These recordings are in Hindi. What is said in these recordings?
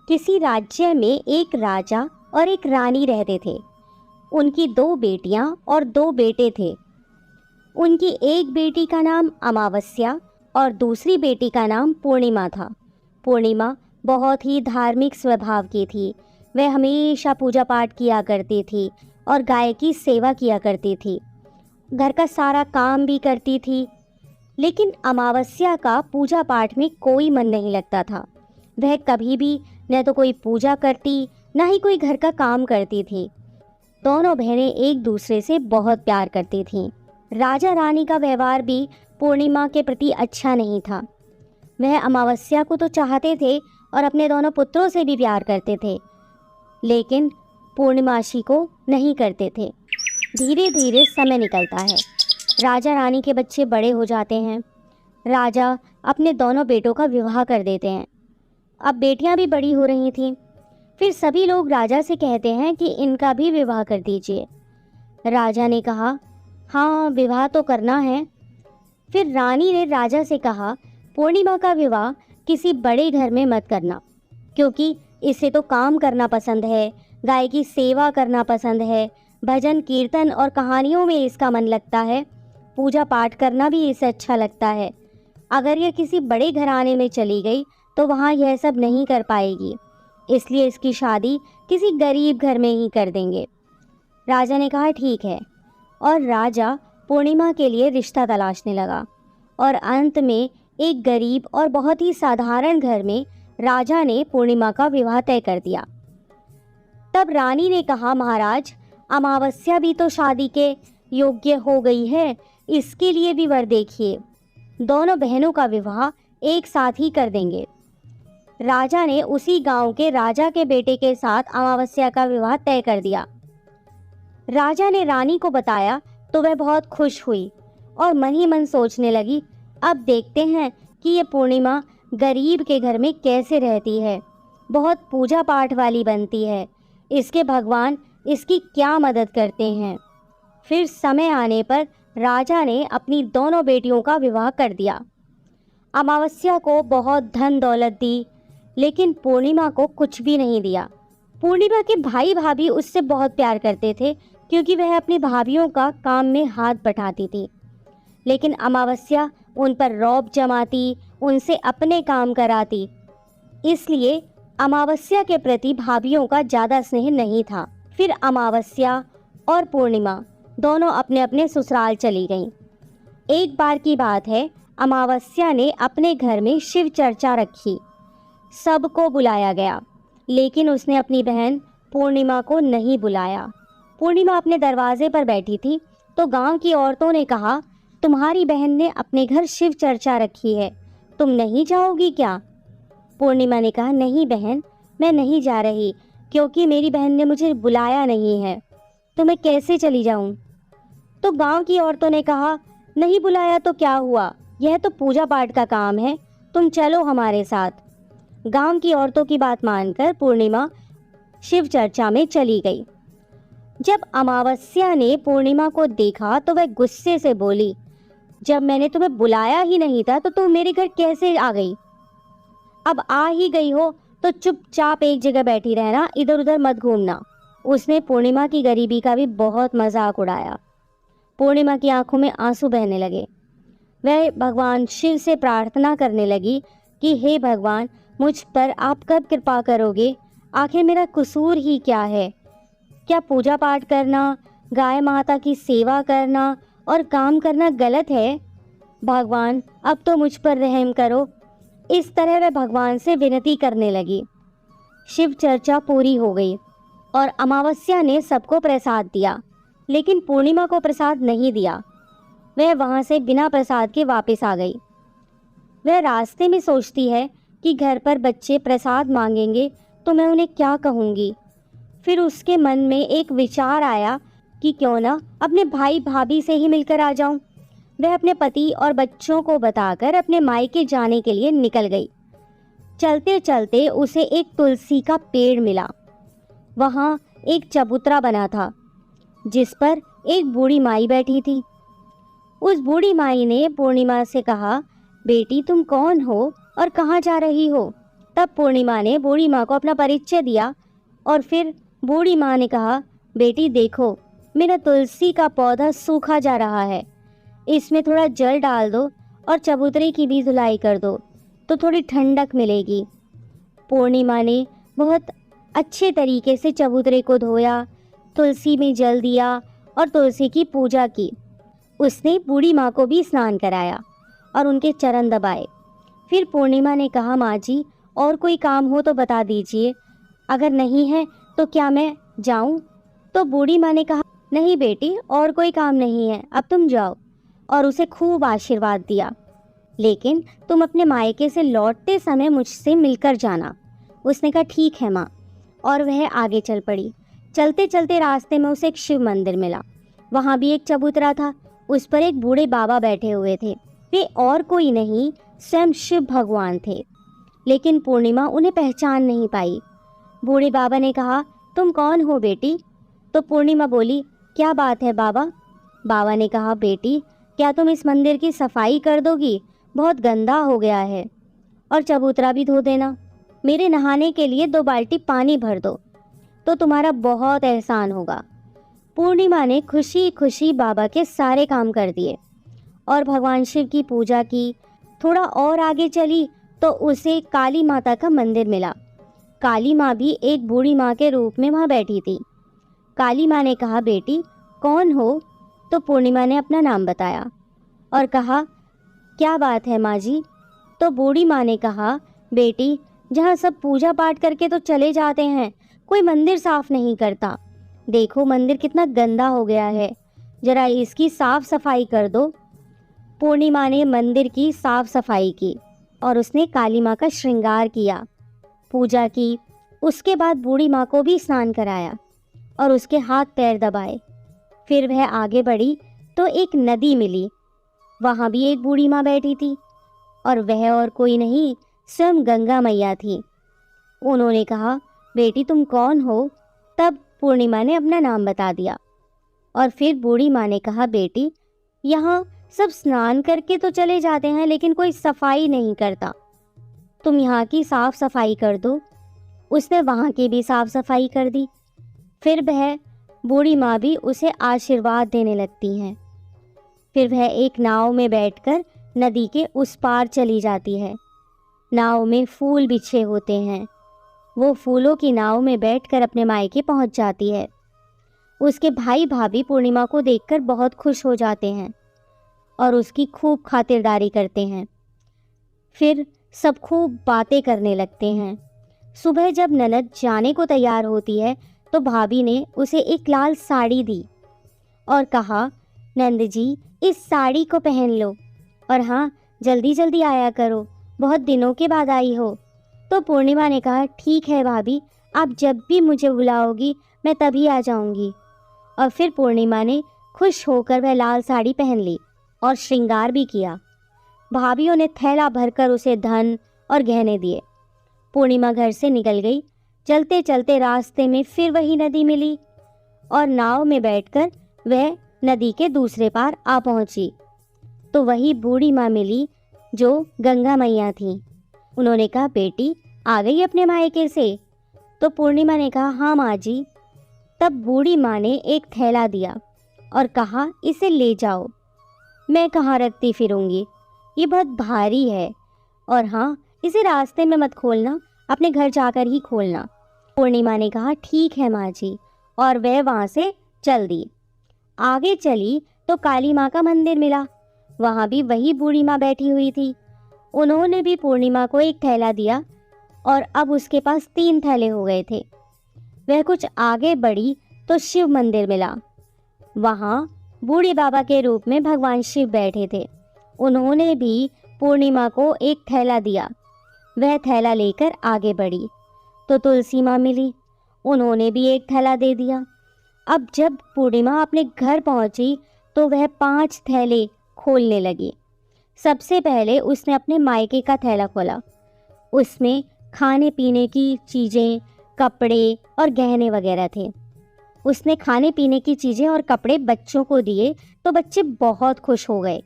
किसी राज्य में एक राजा और एक रानी रहते थे। उनकी 2 बेटियां और 2 बेटे थे। उनकी एक बेटी का नाम अमावस्या और दूसरी बेटी का नाम पूर्णिमा था। पूर्णिमा बहुत ही धार्मिक स्वभाव की थी। वह हमेशा पूजा पाठ किया करती थी और गाय की सेवा किया करती थी। घर का सारा काम भी करती थी। लेकिन अमावस्या का पूजा पाठ में कोई मन नहीं लगता था। वह कभी भी न तो कोई पूजा करती, न ही कोई घर का काम करती थी। दोनों बहनें एक दूसरे से बहुत प्यार करती थीं। राजा रानी का व्यवहार भी पूर्णिमा के प्रति अच्छा नहीं था। वह अमावस्या को तो चाहते थे और अपने दोनों पुत्रों से भी प्यार करते थे, लेकिन पूर्णिमाशी को नहीं करते थे। धीरे धीरे समय निकलता है। राजा रानी के बच्चे बड़े हो जाते हैं। राजा अपने दोनों बेटों का विवाह कर देते हैं। अब बेटियां भी बड़ी हो रही थीं। फिर सभी लोग राजा से कहते हैं कि इनका भी विवाह कर दीजिए। राजा ने कहा, हाँ, विवाह तो करना है। फिर रानी ने राजा से कहा, पूर्णिमा का विवाह किसी बड़े घर में मत करना, क्योंकि इसे तो काम करना पसंद है, गाय की सेवा करना पसंद है, भजन कीर्तन और कहानियों में इसका मन लगता है, पूजा पाठ करना भी इसे अच्छा लगता है। अगर यह किसी बड़े घराने में चली गई तो वहाँ यह सब नहीं कर पाएगी, इसलिए इसकी शादी किसी गरीब घर में ही कर देंगे। राजा ने कहा, ठीक है। और राजा पूर्णिमा के लिए रिश्ता तलाशने लगा और अंत में एक गरीब और बहुत ही साधारण घर में राजा ने पूर्णिमा का विवाह तय कर दिया। तब रानी ने कहा, महाराज, अमावस्या भी तो शादी के योग्य हो गई है, इसके लिए भी वर देखिए। दोनों बहनों का विवाह एक साथ ही कर देंगे। राजा ने उसी गांव के राजा के बेटे के साथ अमावस्या का विवाह तय कर दिया। राजा ने रानी को बताया तो वह बहुत खुश हुई और मन ही मन सोचने लगी, अब देखते हैं कि ये पूर्णिमा गरीब के घर में कैसे रहती है, बहुत पूजा पाठ वाली बनती है, इसके भगवान इसकी क्या मदद करते हैं। फिर समय आने पर राजा ने अपनी दोनों बेटियों का विवाह कर दिया। अमावस्या को बहुत धन दौलत दी, लेकिन पूर्णिमा को कुछ भी नहीं दिया। पूर्णिमा के भाई भाभी उससे बहुत प्यार करते थे, क्योंकि वह अपनी भाभियों का काम में हाथ बटाती थी। लेकिन अमावस्या उन पर रौब जमाती, उनसे अपने काम कराती, इसलिए अमावस्या के प्रति भाभियों का ज़्यादा स्नेह नहीं था। फिर अमावस्या और पूर्णिमा दोनों अपने अपने ससुराल चली गईं। एक बार की बात है, अमावस्या ने अपने घर में शिव चर्चा रखी। सबको बुलाया गया, लेकिन उसने अपनी बहन पूर्णिमा को नहीं बुलाया। पूर्णिमा अपने दरवाजे पर बैठी थी तो गांव की औरतों ने कहा, तुम्हारी बहन ने अपने घर शिव चर्चा रखी है, तुम नहीं जाओगी क्या? पूर्णिमा ने कहा, नहीं बहन, मैं नहीं जा रही, क्योंकि मेरी बहन ने मुझे बुलाया नहीं है, तो मैं कैसे चली जाऊं? तो गांव की औरतों ने कहा, नहीं बुलाया तो क्या हुआ, यह तो पूजा पाठ का काम है, तुम चलो हमारे साथ। गांव की औरतों की बात मानकर पूर्णिमा शिव चर्चा में चली गई। जब अमावस्या ने पूर्णिमा को देखा तो वह गुस्से से बोली, जब मैंने तुम्हें बुलाया ही नहीं था तो तुम मेरे घर कैसे आ गई? अब आ ही गई हो तो चुपचाप एक जगह बैठी रहना, इधर उधर मत घूमना। उसने पूर्णिमा की गरीबी का भी बहुत मजाक उड़ाया। पूर्णिमा की आंखों में आंसू बहने लगे। वह भगवान शिव से प्रार्थना करने लगी कि हे भगवान, मुझ पर आप कब कृपा करोगे? आखिर मेरा कसूर ही क्या है? क्या पूजा पाठ करना, गाय माता की सेवा करना और काम करना गलत है? भगवान, अब तो मुझ पर रहम करो। इस तरह वह भगवान से विनती करने लगी। शिव चर्चा पूरी हो गई और अमावस्या ने सबको प्रसाद दिया, लेकिन पूर्णिमा को प्रसाद नहीं दिया। वह वहाँ से बिना प्रसाद के वापस आ गई। वह रास्ते में सोचती है कि घर पर बच्चे प्रसाद मांगेंगे तो मैं उन्हें क्या कहूँगी। फिर उसके मन में एक विचार आया कि क्यों ना अपने भाई भाभी से ही मिलकर आ जाऊं। वह अपने पति और बच्चों को बताकर अपने मायके जाने के लिए निकल गई। चलते चलते उसे एक तुलसी का पेड़ मिला। वहाँ एक चबूतरा बना था जिस पर एक बूढ़ी माई बैठी थी। उस बूढ़ी माई ने पूर्णिमा से कहा, बेटी तुम कौन हो और कहाँ जा रही हो? तब पूर्णिमा ने बूढ़ी माँ को अपना परिचय दिया और फिर बूढ़ी माँ ने कहा, बेटी देखो, मेरा तुलसी का पौधा सूखा जा रहा है, इसमें थोड़ा जल डाल दो और चबूतरे की भी धुलाई कर दो तो थोड़ी ठंडक मिलेगी। पूर्णिमा ने बहुत अच्छे तरीके से चबूतरे को धोया, तुलसी में जल दिया और तुलसी की पूजा की। उसने बूढ़ी माँ को भी स्नान कराया और उनके चरण दबाए। फिर पूर्णिमा ने कहा, माँ जी और कोई काम हो तो बता दीजिए, अगर नहीं है तो क्या मैं जाऊं? तो बूढ़ी माँ ने कहा, नहीं बेटी, और कोई काम नहीं है, अब तुम जाओ, और उसे खूब आशीर्वाद दिया। लेकिन तुम अपने मायके से लौटते समय मुझसे मिलकर जाना। उसने कहा, ठीक है माँ, और वह आगे चल पड़ी। चलते चलते रास्ते में उसे एक शिव मंदिर मिला। वहाँ भी एक चबूतरा था, उस पर एक बूढ़े बाबा बैठे हुए थे। वे और कोई नहीं, स्वयं शिव भगवान थे। लेकिन पूर्णिमा उन्हें पहचान नहीं पाई। बूढ़े बाबा ने कहा, तुम कौन हो बेटी? तो पूर्णिमा बोली, क्या बात है बाबा? बाबा ने कहा, बेटी क्या तुम इस मंदिर की सफाई कर दोगी? बहुत गंदा हो गया है, और चबूतरा भी धो देना। मेरे नहाने के लिए 2 बाल्टी पानी भर दो तो तुम्हारा बहुत एहसान होगा। पूर्णिमा ने खुशी खुशी बाबा के सारे काम कर दिए और भगवान शिव की पूजा की। थोड़ा और आगे चली तो उसे काली माता का मंदिर मिला। काली माँ भी एक बूढ़ी माँ के रूप में वहाँ बैठी थी। काली माँ ने कहा, बेटी कौन हो? तो पूर्णिमा ने अपना नाम बताया और कहा, क्या बात है माँ जी? तो बूढ़ी माँ ने कहा, बेटी जहाँ सब पूजा पाठ करके तो चले जाते हैं, कोई मंदिर साफ नहीं करता। देखो मंदिर कितना गंदा हो गया है, जरा इसकी साफ सफाई कर दो। पूर्णिमा ने मंदिर की साफ सफाई की और उसने काली माँ का श्रृंगार किया, पूजा की। उसके बाद बूढ़ी माँ को भी स्नान कराया और उसके हाथ पैर दबाए। फिर वह आगे बढ़ी तो एक नदी मिली। वहाँ भी एक बूढ़ी माँ बैठी थी और वह और कोई नहीं, स्वयं गंगा मैया थी। उन्होंने कहा, बेटी तुम कौन हो? तब पूर्णिमा ने अपना नाम बता दिया और फिर बूढ़ी माँ ने कहा, बेटी यहाँ सब स्नान करके तो चले जाते हैं लेकिन कोई सफाई नहीं करता, तुम यहाँ की साफ सफाई कर दो। उसने वहाँ की भी साफ सफाई कर दी। फिर वह बूढ़ी माँ भी उसे आशीर्वाद देने लगती हैं। फिर वह एक नाव में बैठकर नदी के उस पार चली जाती है। नाव में फूल बिछे होते हैं। वो फूलों की नाव में बैठकर अपने मायके पहुंच जाती है। उसके भाई भाभी पूर्णिमा को देखकर बहुत खुश हो जाते हैं और उसकी खूब खातिरदारी करते हैं। फिर सब खूब बातें करने लगते हैं। सुबह जब ननद जाने को तैयार होती है तो भाभी ने उसे एक लाल साड़ी दी और कहा, नंद जी इस साड़ी को पहन लो, और हाँ जल्दी जल्दी आया करो, बहुत दिनों के बाद आई हो। तो पूर्णिमा ने कहा, ठीक है भाभी, आप जब भी मुझे बुलाओगी मैं तभी आ जाऊंगी। और फिर पूर्णिमा ने खुश होकर वह लाल साड़ी पहन ली और श्रृंगार भी किया। भाभीयों ने थैला भरकर उसे धन और गहने दिए। पूर्णिमा घर से निकल गई। चलते चलते रास्ते में फिर वही नदी मिली और नाव में बैठकर वह नदी के दूसरे पार आ पहुंची तो वही बूढ़ी माँ मिली जो गंगा मैया थी। उन्होंने कहा, बेटी आ गई अपने मायके से? तो पूर्णिमा ने कहा, हाँ माँ जी। तब बूढ़ी माँ ने एक थैला दिया और कहा, इसे ले जाओ, मैं कहाँ रखती फिरूंगी, ये बहुत भारी है, और हाँ इसे रास्ते में मत खोलना, अपने घर जाकर ही खोलना। पूर्णिमा ने कहा, ठीक है माँ जी, और वह वहाँ से चल दी। आगे चली तो काली माँ का मंदिर मिला। वहाँ भी वही बूढ़ी माँ बैठी हुई थी। उन्होंने भी पूर्णिमा को एक थैला दिया और अब उसके पास 3 थैले हो गए थे। वह कुछ आगे बढ़ी तो शिव मंदिर मिला। वहाँ बूढ़े बाबा के रूप में भगवान शिव बैठे थे। उन्होंने भी पूर्णिमा को एक थैला दिया। वह थैला लेकर आगे बढ़ी तो तुलसी माँ मिली। उन्होंने भी एक थैला दे दिया। अब जब पूर्णिमा अपने घर पहुंची तो वह 5 थैले खोलने लगी। सबसे पहले उसने अपने मायके का थैला खोला। उसमें खाने पीने की चीज़ें, कपड़े और गहने वगैरह थे। उसने खाने पीने की चीज़ें और कपड़े बच्चों को दिए तो बच्चे बहुत खुश हो गए।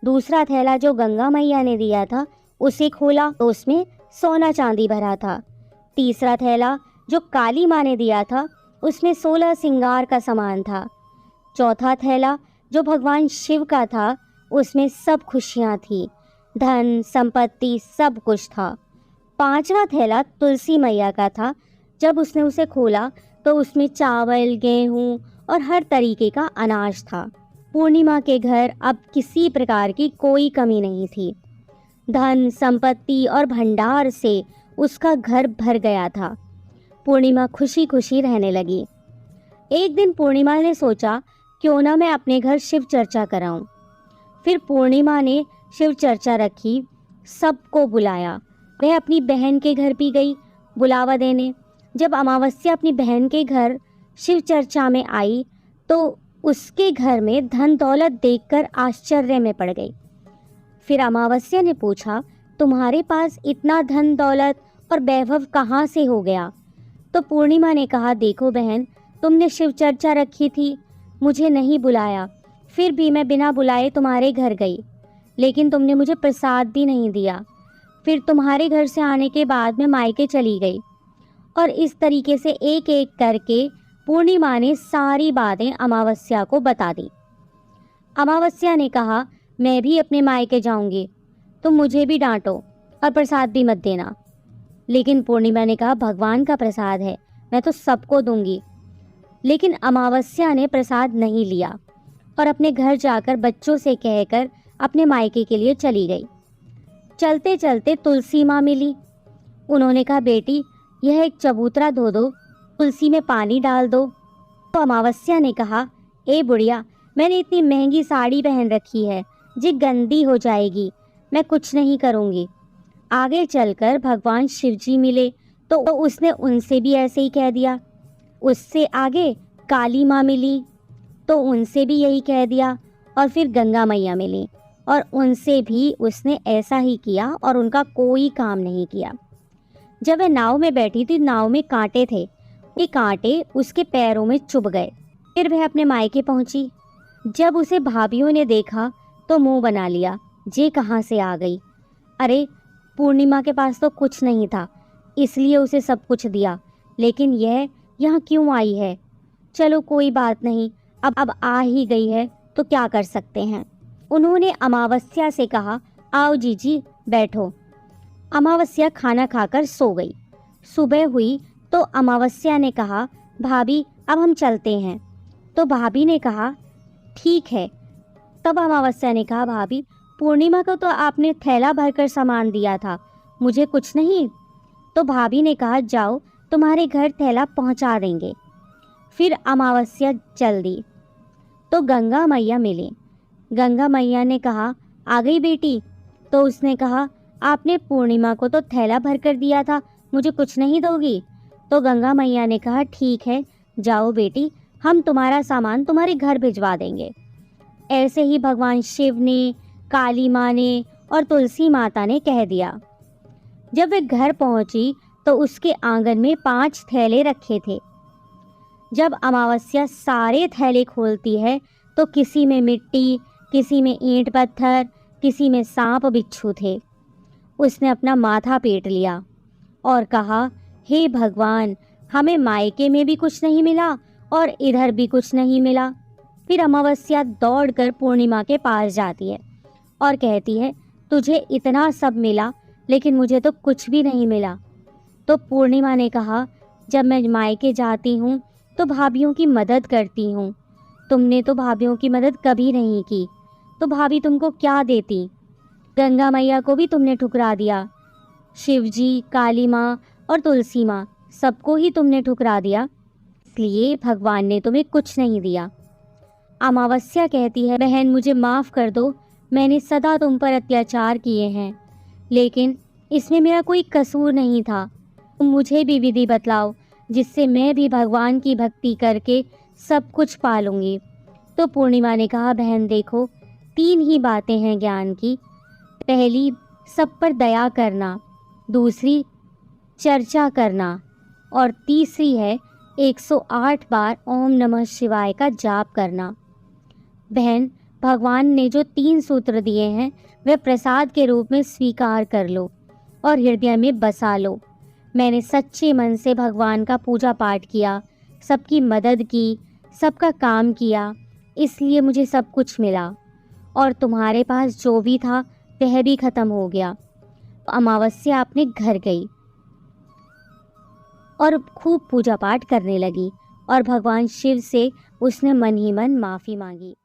दूसरा थैला जो गंगा मैया ने दिया था उसे खोला तो उसमें सोना चांदी भरा था। तीसरा थैला जो काली माँ ने दिया था उसमें 16 श्रृंगार का सामान था। चौथा थैला जो भगवान शिव का था उसमें सब खुशियाँ थी, धन संपत्ति सब कुछ था। पांचवा थैला तुलसी मैया का था। जब उसने उसे खोला तो उसमें चावल, गेहूँ और हर तरीके का अनाज था। पूर्णिमा के घर अब किसी प्रकार की कोई कमी नहीं थी। धन संपत्ति और भंडार से उसका घर भर गया था। पूर्णिमा खुशी खुशी रहने लगी। एक दिन पूर्णिमा ने सोचा क्यों ना मैं अपने घर शिव चर्चा कराऊं। फिर पूर्णिमा ने शिव चर्चा रखी, सबको बुलाया। वह अपनी बहन के घर भी गई बुलावा देने। जब अमावस्या अपनी बहन के घर शिव चर्चा में आई तो उसके घर में धन दौलत देखकर आश्चर्य में पड़ गई। फिर अमावस्या ने पूछा, तुम्हारे पास इतना धन दौलत और वैभव कहाँ से हो गया? तो पूर्णिमा ने कहा, देखो बहन, तुमने शिव चर्चा रखी थी, मुझे नहीं बुलाया, फिर भी मैं बिना बुलाए तुम्हारे घर गई, लेकिन तुमने मुझे प्रसाद भी नहीं दिया। फिर तुम्हारे घर से आने के बाद मैं मायके चली गई। और इस तरीके से एक एक करके पूर्णिमा ने सारी बातें अमावस्या को बता दी। अमावस्या ने कहा, मैं भी अपने मायके जाऊंगी, तुम मुझे भी डांटो और प्रसाद भी मत देना। लेकिन पूर्णिमा ने कहा, भगवान का प्रसाद है, मैं तो सबको दूंगी। लेकिन अमावस्या ने प्रसाद नहीं लिया और अपने घर जाकर बच्चों से कहकर अपने मायके के लिए चली गई। चलते चलते तुलसी माँ मिली। उन्होंने कहा, बेटी यह एक चबूतरा धो दो, तुलसी में पानी डाल दो। तो अमावस्या ने कहा, ए बुढ़िया, मैंने इतनी महंगी साड़ी पहन रखी है, जी गंदी हो जाएगी, मैं कुछ नहीं करूँगी। आगे चलकर भगवान शिव जी मिले तो उसने उनसे भी ऐसे ही कह दिया। उससे आगे काली माँ मिली तो उनसे भी यही कह दिया। और फिर गंगा मैया मिली और उनसे भी उसने ऐसा ही किया और उनका कोई काम नहीं किया। जब वह नाव में बैठी थी, नाव में कांटे थे, ये कांटे उसके पैरों में चुभ गए। फिर वह अपने मायके पहुंची। जब उसे भाभीियों ने देखा तो मुंह बना लिया, जे कहाँ से आ गई? अरे पूर्णिमा के पास तो कुछ नहीं था, इसलिए उसे सब कुछ दिया, लेकिन यह यहाँ क्यों आई है? चलो कोई बात नहीं, अब आ ही गई है तो क्या कर सकते हैं। उन्होंने अमावस्या से कहा, आओ जीजी बैठो। अमावस्या खाना खाकर सो गई। सुबह हुई तो अमावस्या ने कहा, भाभी अब हम चलते हैं। तो भाभी ने कहा, ठीक है। तब अमावस्या ने कहा, भाभी पूर्णिमा को तो आपने थैला भरकर सामान दिया था, मुझे कुछ नहीं? तो भाभी ने कहा, जाओ तुम्हारे घर थैला पहुंचा देंगे। फिर अमावस्या चल दी तो गंगा मैया मिली। गंगा मैया ने कहा, आ गई बेटी? तो उसने कहा, आपने पूर्णिमा को तो थैला भर कर दिया था, मुझे कुछ नहीं दोगी? तो गंगा मैया ने कहा, ठीक है, जाओ बेटी, हम तुम्हारा सामान तुम्हारे घर भिजवा देंगे। ऐसे ही भगवान शिव ने, काली माँ ने और तुलसी माता ने कह दिया। जब वे घर पहुंची तो उसके आंगन में 5 थैले रखे थे। जब अमावस्या सारे थैले खोलती है तो किसी में मिट्टी, किसी में ईंट पत्थर, किसी में सांप बिच्छू थे। उसने अपना माथा पीट लिया और कहा, हे भगवान, हमें मायके में भी कुछ नहीं मिला और इधर भी कुछ नहीं मिला। फिर अमावस्या दौड़कर पूर्णिमा के पास जाती है और कहती है, तुझे इतना सब मिला लेकिन मुझे तो कुछ भी नहीं मिला। तो पूर्णिमा ने कहा, जब मैं मायके जाती हूँ तो भाभीियों की मदद करती हूँ, तुमने तो भाभीियों की मदद कभी नहीं की, तो भाभी तुमको क्या देती? गंगा मैया को भी तुमने ठुकरा दिया, शिवजी, काली माँ और तुलसी माँ, सबको ही तुमने ठुकरा दिया, इसलिए भगवान ने तुम्हें कुछ नहीं दिया। अमावस्या कहती है, बहन मुझे माफ़ कर दो, मैंने सदा तुम पर अत्याचार किए हैं, लेकिन इसमें मेरा कोई कसूर नहीं था। तुम मुझे भी विधि बतलाओ जिससे मैं भी भगवान की भक्ति करके सब कुछ पालूंगी। तो पूर्णिमा ने कहा, बहन देखो, 3 ही बातें हैं ज्ञान की। पहली, सब पर दया करना, दूसरी चर्चा करना और तीसरी है 108 बार ओम नमः शिवाय का जाप करना। बहन, भगवान ने जो 3 सूत्र दिए हैं वह प्रसाद के रूप में स्वीकार कर लो और हृदय में बसा लो। मैंने सच्चे मन से भगवान का पूजा पाठ किया, सबकी मदद की, सबका काम किया, इसलिए मुझे सब कुछ मिला। और तुम्हारे पास जो भी था वह भी खत्म हो गया। अमावस्या अपने घर गई और खूब पूजा पाठ करने लगी और भगवान शिव से उसने मन ही मन माफ़ी मांगी।